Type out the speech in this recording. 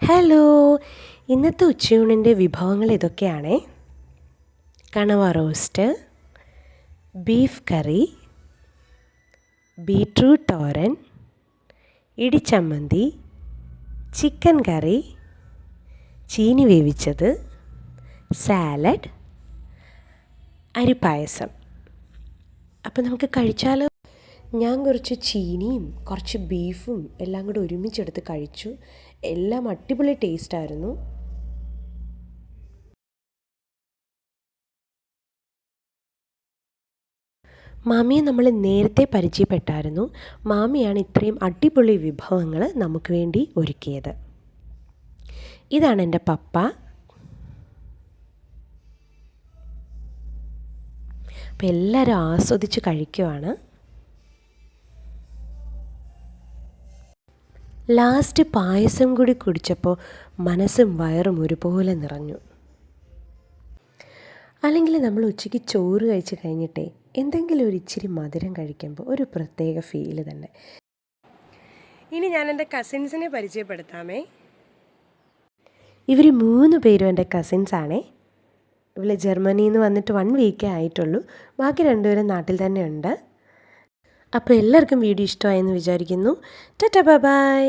Hello, ഇന്നത്തെ ഉച്ചയൂണിൻ്റെ വിഭവങ്ങൾ ഇതൊക്കെയാണേ: കണവ റോസ്റ്റ്, ബീഫ് കറി, ബീട്രൂട്ട് തോരൻ, ഇടിച്ചമ്മന്തി, ചിക്കൻ കറി, ചീനി വേവിച്ചത്, സാലഡ്, അരിപ്പായസം. അപ്പം നമുക്ക് കഴിച്ചാലോ? ഞാൻ കുറച്ച് ചീനിയും കുറച്ച് ബീഫും എല്ലാം കൂടെ ഒരുമിച്ചെടുത്ത് കഴിച്ചു. എല്ലാം അടിപൊളി ടേസ്റ്റായിരുന്നു. മാമിയെ നമ്മൾ നേരത്തെ പരിചയപ്പെട്ടായിരുന്നു. മാമിയാണ് ഇത്രയും അടിപൊളി വിഭവങ്ങൾ നമുക്ക് വേണ്ടി ഒരുക്കിയത്. ഇതാണ് എൻ്റെ പപ്പ. അപ്പം എല്ലാവരും ആസ്വദിച്ച് കഴിക്കുവാണ്. ലാസ്റ്റ് പായസം കൂടി കുടിച്ചപ്പോൾ മനസ്സും വയറും ഒരുപോലെ നിറഞ്ഞു. അല്ലെങ്കിൽ നമ്മൾ ഉച്ചയ്ക്ക് ചോറ് കഴിച്ച് കഴിഞ്ഞിട്ടേ എന്തെങ്കിലും ഒരു ഇച്ചിരി മധുരം കഴിക്കുമ്പോൾ ഒരു പ്രത്യേക ഫീല് തന്നെ. ഇനി ഞാൻ എൻ്റെ കസിൻസിനെ പരിചയപ്പെടുത്താമേ. ഇവർ 3 പേരും എൻ്റെ കസിൻസാണേ. ഇവൾ ജർമ്മനിയിൽ നിന്ന് വന്നിട്ട് 1 വീക്കേ ആയിട്ടുള്ളൂ. ബാക്കി 2 പേരും നാട്ടിൽ തന്നെ ഉണ്ട്. അപ്പോൾ എല്ലാവർക്കും വീഡിയോ ഇഷ്ടമായെന്ന് വിചാരിക്കുന്നു. Tata bye bye.